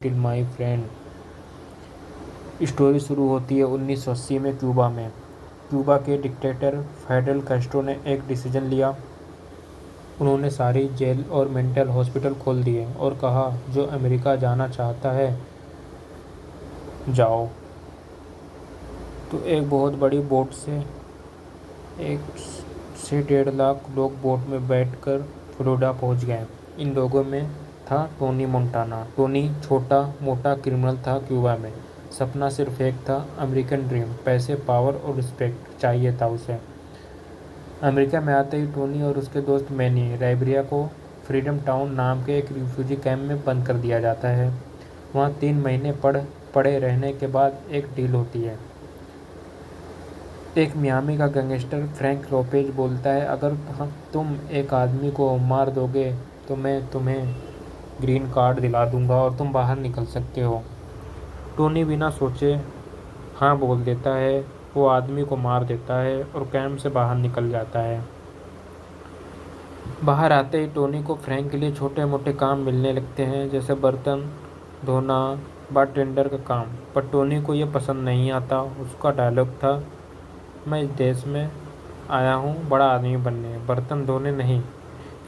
Till my friend. Story शुरू होती है 1980 में क्यूबा में। क्यूबा के डिक्टेटर फाइडेल कैस्ट्रो ने एक डिसीजन लिया। उन्होंने सारी जेल और मेंटल हॉस्पिटल खोल दिए और कहा, जो अमेरिका जाना चाहता है जाओ। तो एक बहुत बड़ी बोट से 1 से 1.5 लाख लोग बोट में बैठकर फ्लोरिडा पहुंच गए। इन लोगों में था टोनी मोंटाना। टोनी छोटा मोटा क्रिमिनल था क्यूबा में। सपना सिर्फ एक था, अमेरिकन ड्रीम। पैसे, पावर और रिस्पेक्ट चाहिए था उसे। अमेरिका में आते ही टोनी और उसके दोस्त मैनी राइबेरिया को फ्रीडम टाउन नाम के एक रिफ्यूजी कैंप में बंद कर दिया जाता है। वहाँ 3 महीने पड़े रहने के बाद एक डील होती है। एक मियामी का गैंगस्टर फ्रैंक लोपेज बोलता है, अगर तुम एक आदमी को मार दोगे तो मैं तुम्हें ग्रीन कार्ड दिला दूंगा और तुम बाहर निकल सकते हो। टोनी बिना सोचे हाँ बोल देता है। वो आदमी को मार देता है और कैंप से बाहर निकल जाता है। बाहर आते ही टोनी को फ्रैंक के लिए छोटे मोटे काम मिलने लगते हैं, जैसे बर्तन धोना, बारटेंडर का काम। पर टोनी को ये पसंद नहीं आता। उसका डायलॉग था, मैं इस देश में आया हूँ बड़ा आदमी बनने, बर्तन धोने नहीं।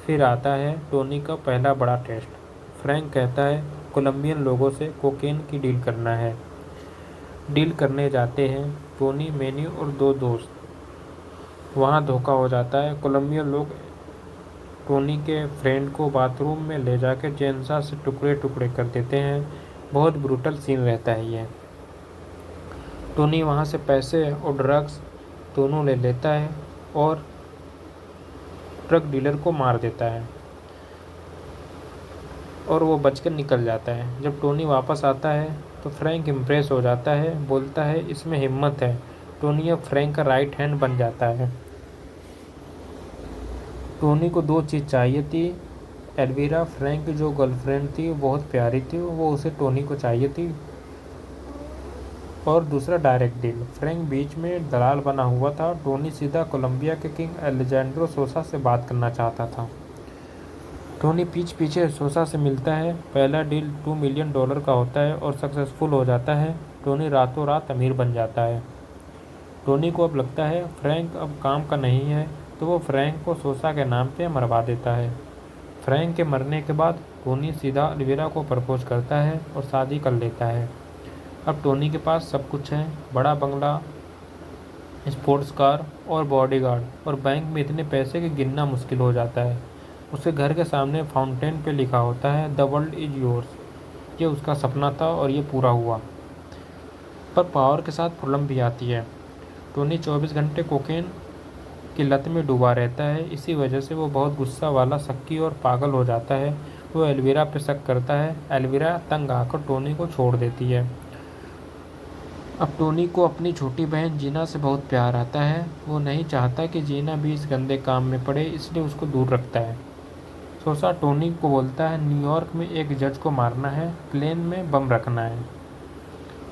फिर आता है टोनी का पहला बड़ा टेस्ट। फ्रैंक कहता है, कोलंबियन लोगों से कोकेन की डील करना है। डील करने जाते हैं टोनी, मैनी और 2 दोस्त। वहाँ धोखा हो जाता है। कोलंबियन लोग टोनी के फ्रेंड को बाथरूम में ले जाकर चेनसा से टुकड़े टुकड़े कर देते हैं। बहुत ब्रूटल सीन रहता है ये। टोनी वहाँ से पैसे और ड्रग्स दोनों ले लेता है और ड्रग डीलर को मार देता है और वो बचकर निकल जाता है। जब टोनी वापस आता है तो फ्रैंक इम्प्रेस हो जाता है, बोलता है इसमें हिम्मत है। टोनी अब फ्रैंक का राइट हैंड बन जाता है। टोनी को 2 चीज़ चाहिए थी। एल्विरा, फ्रैंक की जो गर्लफ्रेंड थी, वो बहुत प्यारी थी, वो उसे टोनी को चाहिए थी। और दूसरा डायरेक्ट डील। फ्रैंक बीच में दलाल बना हुआ था। टोनी सीधा कोलंबिया के किंग एलेजांड्रो सोसा से बात करना चाहता था। टोनी पीछे सोसा से मिलता है। पहला डील $2 मिलियन का होता है और सक्सेसफुल हो जाता है। टोनी रातों रात अमीर बन जाता है। टोनी को अब लगता है फ्रैंक अब काम का नहीं है, तो वो फ्रैंक को सोसा के नाम पे मरवा देता है। फ्रैंक के मरने के बाद टोनी सीधा एल्विरा को प्रपोज करता है और शादी कर लेता है। अब टोनी के पास सब कुछ है, बड़ा बंगला, स्पोर्ट्स कार और बॉडीगार्ड, और बैंक में इतने पैसे कि गिनना मुश्किल हो जाता है। उसके घर के सामने फाउंटेन पे लिखा होता है, द वर्ल्ड इज़ योर्स। ये उसका सपना था और ये पूरा हुआ। पर पावर के साथ प्रॉब्लम भी आती है। टोनी 24 घंटे कोकेन की लत में डूबा रहता है। इसी वजह से वो बहुत गुस्सा वाला, शक्की और पागल हो जाता है। वो एल्विरा पे शक करता है। एल्विरा तंग आकर टोनी को छोड़ देती है। अब टोनी को अपनी छोटी बहन जीना से बहुत प्यार आता है। वो नहीं चाहता कि जीना भी इस गंदे काम में पड़े, इसलिए उसको दूर रखता है। सोसा टोनी को बोलता है, न्यूयॉर्क में एक जज को मारना है, प्लेन में बम रखना है।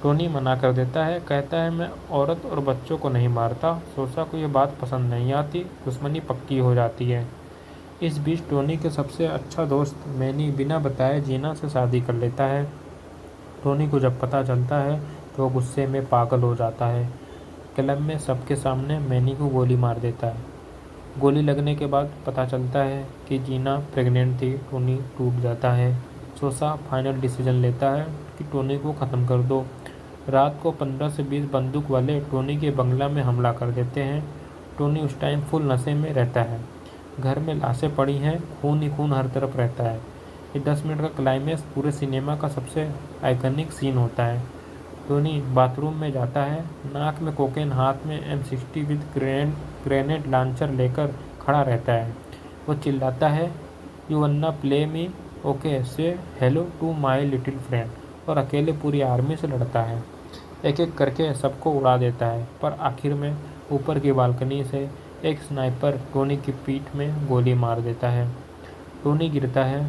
टोनी मना कर देता है, कहता है मैं औरत और बच्चों को नहीं मारता। सोसा को ये बात पसंद नहीं आती, दुश्मनी पक्की हो जाती है। इस बीच टोनी के सबसे अच्छा दोस्त मैनी बिना बताए जीना से शादी कर लेता है। टोनी को जब पता चलता है तो वो गुस्से में पागल हो जाता है। क्लब में सबके सामने मैनी को गोली मार देता है। गोली लगने के बाद पता चलता है कि जीना प्रेग्नेंट थी। टोनी टूट जाता है। सोसा फाइनल डिसीजन लेता है कि टोनी को ख़त्म कर दो। रात को 15 से 20 बंदूक वाले टोनी के बंगला में हमला कर देते हैं। टोनी उस टाइम फुल नशे में रहता है। घर में लाशें पड़ी हैं, खून ही खून हर तरफ रहता है। ये 10 मिनट का क्लाइमेक्स पूरे सिनेमा का सबसे आइकनिक सीन होता है। टोनी बाथरूम में जाता है, नाक में कोकेन, हाथ में M60 विद ग्रेनेड लॉन्चर लेकर खड़ा रहता है। वो चिल्लाता है, you wanna play me, okay, say hello to my little friend, और अकेले पूरी आर्मी से लड़ता है। एक एक करके सबको उड़ा देता है, पर आखिर में ऊपर की बालकनी से एक स्नाइपर टोनी की पीठ में गोली मार देता है। टोनी गिरता है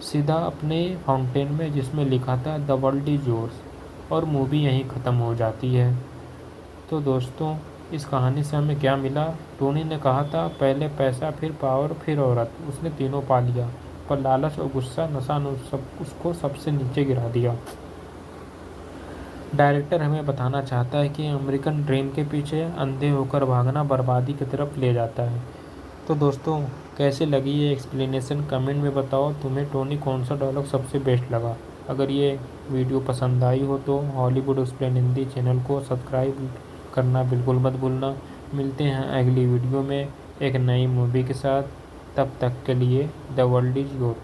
सीधा अपने फाउंटेन में जिसमें लिखा था, द वर्ल्ड इज योर्स, और मूवी यहीं ख़त्म हो जाती है। तो दोस्तों, इस कहानी से हमें क्या मिला? टोनी ने कहा था, पहले पैसा, फिर पावर, फिर औरत। उसने तीनों पा लिया। पर लालच और गुस्सा नशा ने उसको सबसे नीचे गिरा दिया। डायरेक्टर हमें बताना चाहता है कि अमेरिकन ड्रीम के पीछे अंधे होकर भागना बर्बादी की तरफ ले जाता है। तो दोस्तों, कैसे लगी ये एक्सप्लेनेशन कमेंट में बताओ। तुम्हें टोनी कौन सा डायलॉग सबसे बेस्ट लगा। अगर ये वीडियो पसंद आई हो तो हॉलीवुड एक्सप्लेन हिंदी चैनल को सब्सक्राइब करना बिल्कुल मत भूलना। मिलते हैं अगली वीडियो में एक नई मूवी के साथ। तब तक के लिए द वर्ल्ड इज़ योर।